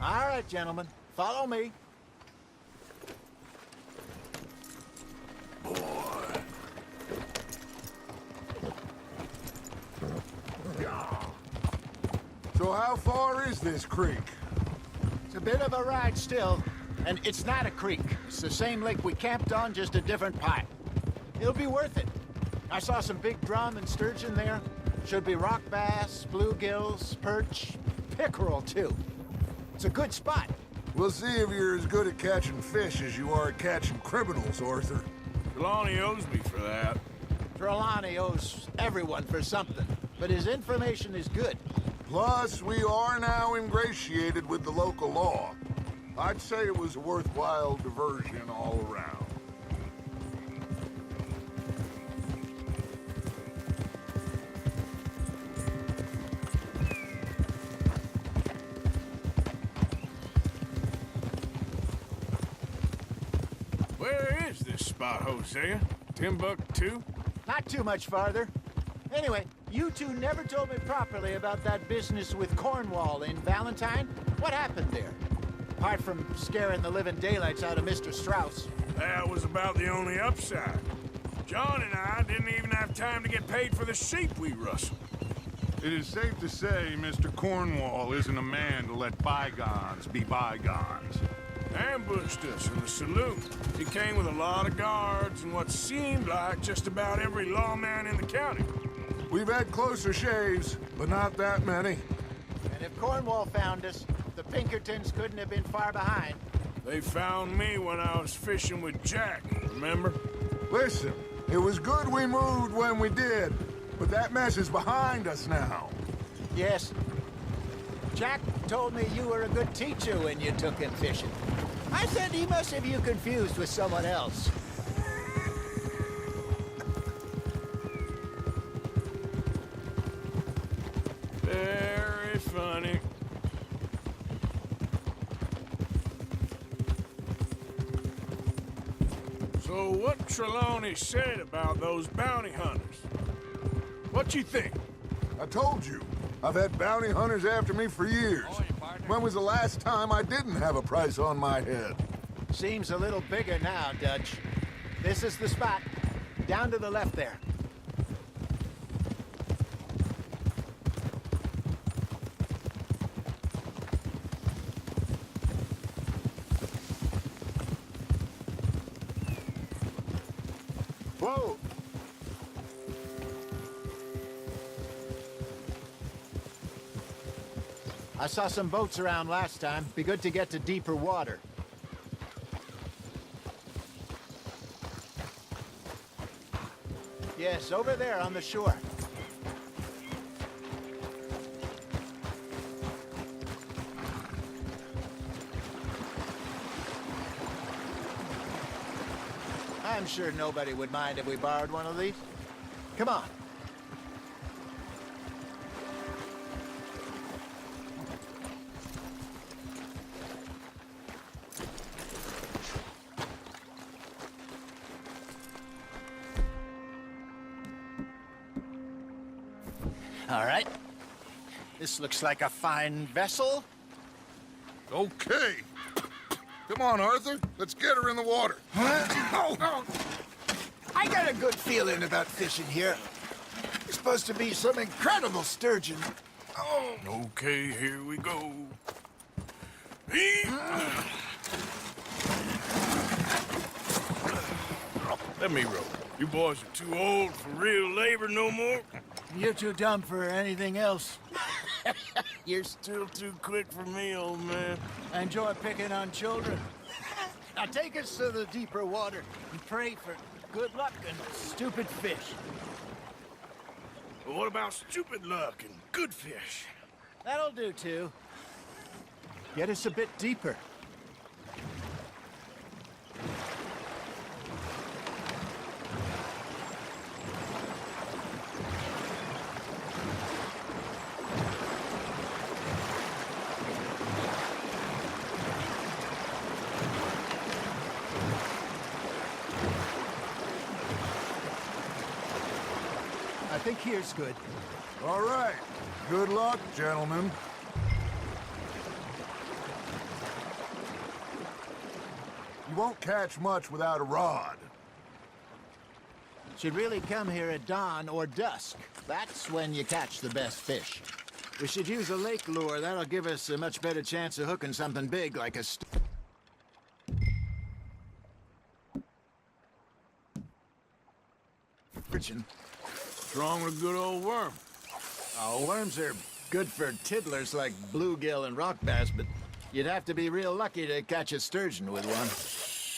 All right, gentlemen. Follow me. So how far is this creek? It's a bit of a ride still, and it's not a creek. It's the same lake we camped on, just a different part. It'll be worth it. I saw some big drum and sturgeon there. Should be rock bass, bluegills, perch, pickerel too. It's a good spot. We'll see if you're as good at catching fish as you are at catching criminals, Arthur. Trelawney owes me for that. Trelawney owes everyone for something, but his information is good. Plus, we are now ingratiated with the local law. I'd say it was a worthwhile diversion all around. Where is this spot, Hosea? Timbuktu? Not too much farther. Anyway, you two never told me properly about that business with Cornwall in Valentine. What happened there? Apart from scaring the living daylights out of Mr. Strauss. That was about the only upside. John and I didn't even have time to get paid for the sheep we rustled. It is safe to say Mr. Cornwall isn't a man to let bygones be bygones. Ambushed us in the saloon. He came with a lot of guards and what seemed like just about every lawman in the county. We've had closer shaves, but not that many. And if Cornwall found us, the Pinkertons couldn't have been far behind. They found me when I was fishing with Jack, remember? Listen, it was good we moved when we did, but that mess is behind us now. Yes. Jack told me you were a good teacher when you took him fishing. I said he must have you confused with someone else. Very funny. So what Trelawney said about those bounty hunters? What you think? I told you, I've had bounty hunters after me for years. When was the last time I didn't have a price on my head? Seems a little bigger now, Dutch. This is the spot. Down to the left there. Whoa! I saw some boats around last time. Be good to get to deeper water. Yes, over there on the shore. I'm sure nobody would mind if we borrowed one of these. Come on. All right. This looks like a fine vessel. Okay. Come on, Arthur. Let's get her in the water. I got a good feeling about fishing here. There's supposed to be some incredible sturgeon. Oh. Okay, here we go. Let me row. You boys are too old for real labor no more. You're too dumb for anything else. You're still too quick for me, old man. I enjoy picking on children. Now take us to the deeper water and pray for good luck and stupid fish. But what about stupid luck and good fish? That'll do, too. Get us a bit deeper. I think here's good. All right. Good luck, gentlemen. You won't catch much without a rod. Should really come here at dawn or dusk. That's when you catch the best fish. We should use a lake lure. That'll give us a much better chance of hooking something big like a sturgeon. What's wrong with a good old worm? Oh, worms are good for tiddlers like bluegill and rock bass, but you'd have to be real lucky to catch a sturgeon with one.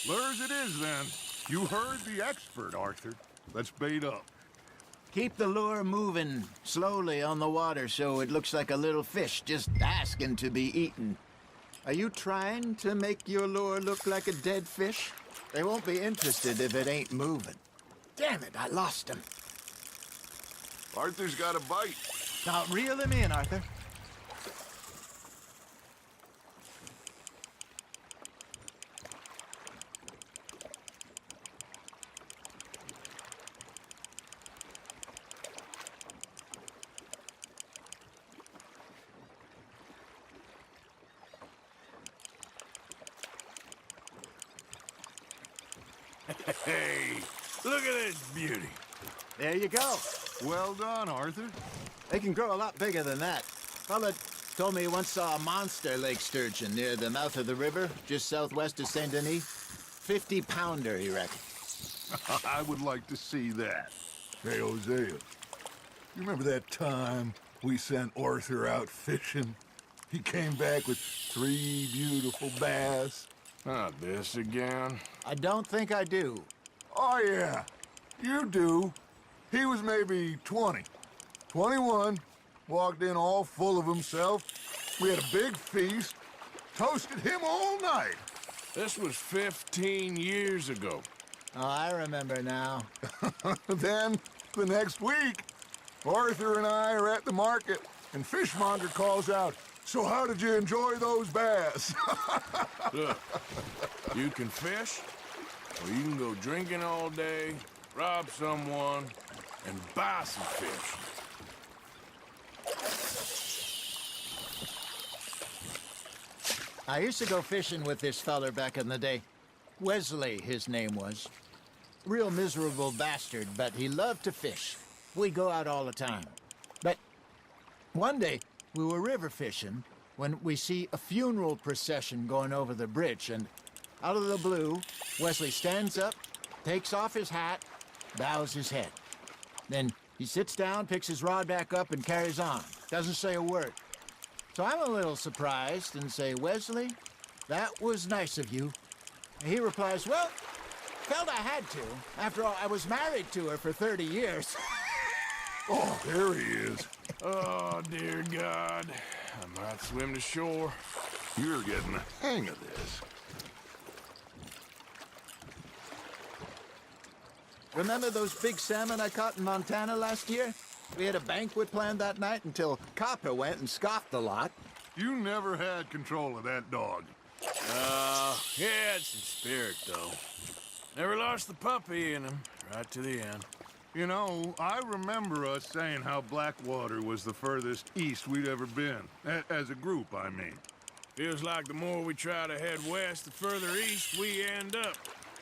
Lures it is, then. You heard the expert, Arthur. Let's bait up. Keep the lure moving slowly on the water so it looks like a little fish just asking to be eaten. Are you trying to make your lure look like a dead fish? They won't be interested if it ain't moving. Damn it, I lost him. Arthur's got a bite. Now reel him in, Arthur. Hey, look at this beauty. There you go. Well done, Arthur. They can grow a lot bigger than that. Fella told me he once saw a monster lake sturgeon near the mouth of the river, just southwest of Saint Denis. 50-pounder, he reckoned. I would like to see that. Hey, Hosea, you remember that time we sent Arthur out fishing? He came back with 3 beautiful bass. Not this again. I don't think I do. Oh, yeah, you do. He was maybe 20, 21, walked in all full of himself. We had a big feast, toasted him all night. This was 15 years ago. Oh, I remember now. Then, the next week, Arthur and I are at the market, and Fishmonger calls out, "So how did you enjoy those bass?" Look, you can fish, or you can go drinking all day, rob someone, and buy some fish. I used to go fishing with this feller back in the day. Wesley, his name was. Real miserable bastard, but he loved to fish. We go out all the time. But one day, we were river fishing when we see a funeral procession going over the bridge, and out of the blue, Wesley stands up, takes off his hat, bows his head. Then he sits down, picks his rod back up, and carries on. Doesn't say a word. So I'm a little surprised and say, "Wesley, that was nice of you." And he replies, "Well, felt I had to. After all, I was married to her for 30 years. Oh, there he is. Oh, dear God. I might swim to shore. You're getting the hang of this. Remember those big salmon I caught in Montana last year? We had a banquet planned that night until Copper went and scoffed a lot. You never had control of that dog. He had some spirit, though. Never lost the puppy in him, right to the end. You know, I remember us saying how Blackwater was the furthest east we'd ever been. As a group, I mean. Feels like the more we try to head west, the further east we end up.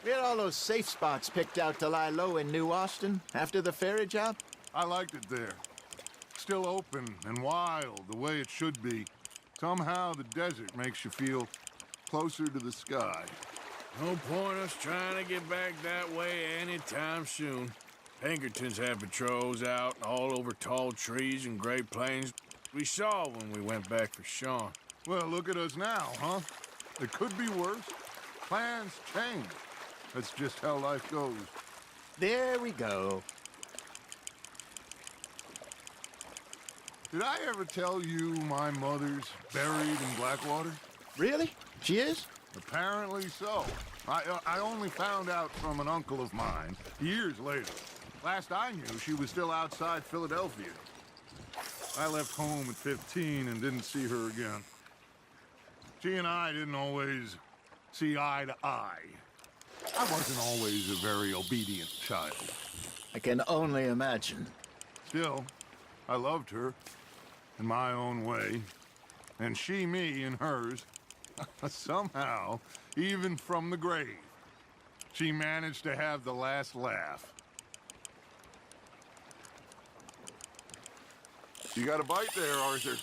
We had all those safe spots picked out to lie low in New Austin after the ferry job. I liked it there. Still open and wild, the way it should be. Somehow the desert makes you feel closer to the sky. No point us trying to get back that way anytime soon. Pinkertons had patrols out all over tall trees and Great Plains. We saw when we went back for Sean. Well, look at us now, huh? It could be worse. Plans change. That's just how life goes. There we go. Did I ever tell you my mother's buried in Blackwater? Really? She is? Apparently so. I only found out from an uncle of mine years later. Last I knew, she was still outside Philadelphia. I left home at 15 and didn't see her again. She and I didn't always see eye to eye. I wasn't always a very obedient child. I can only imagine. Still, I loved her in my own way, and she me in hers. Somehow, even from the grave. She managed to have the last laugh. You got a bite there, Arthur.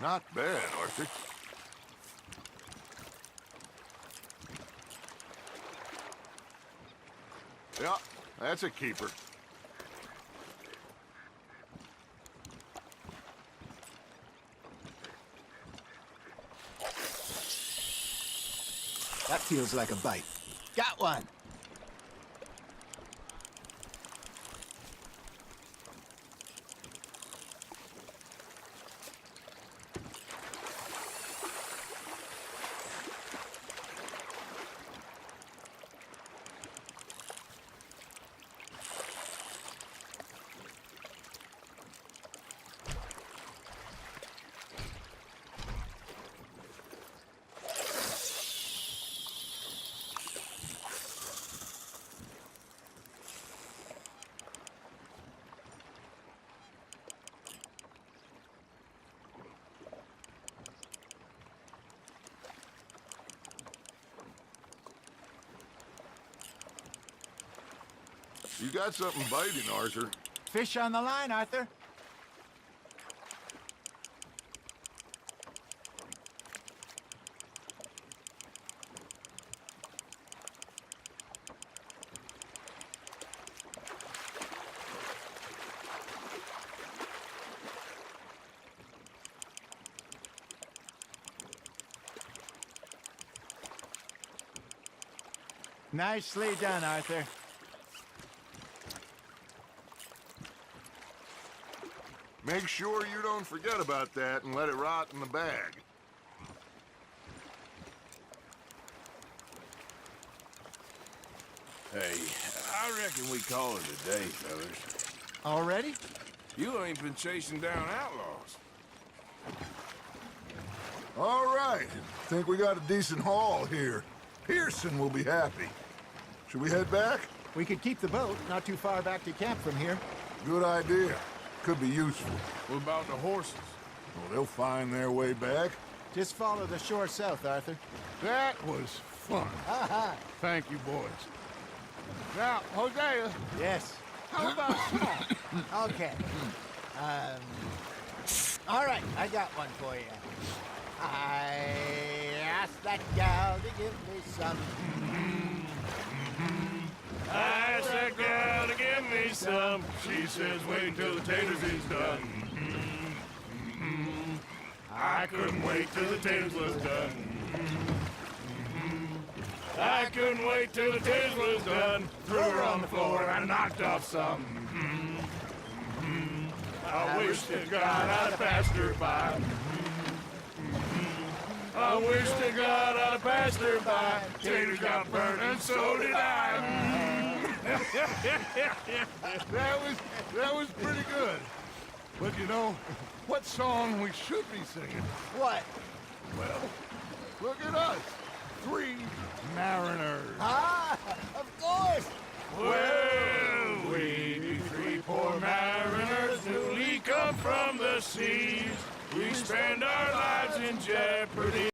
Not bad, Arthur. Yeah, that's a keeper. That feels like a bite. Got one. You got something biting, Arthur. Fish on the line, Arthur. Nicely done, Arthur. Make sure you don't forget about that and let it rot in the bag. Hey, I reckon we call it a day, fellas. Already? You ain't been chasing down outlaws. All right. Think we got a decent haul here. Pearson will be happy. Should we head back? We could keep the boat not too far back to camp from here. Good idea. Could be useful. What about the horses? Well, they'll find their way back. Just follow the shore south, Arthur. That was fun. Thank you, boys. Now, Hosea, Yes. how about song? Okay. All right, I got one for you. I asked that gal to give me some. I asked that gal to give me some. She says, wait till the taters is done. I couldn't wait till the taters was done. I couldn't wait till the taters was done. Threw her on the floor and I knocked off some. I wish to God I'd have passed her by. I wish to God I'd have passed her by. Taters got burnt and so did I. That was pretty good. But you know, what song we should be singing? What? Well, look at us. 3 mariners. Ah, of course. Well, we be 3 poor mariners newly come from the seas. We spend our lives in jeopardy.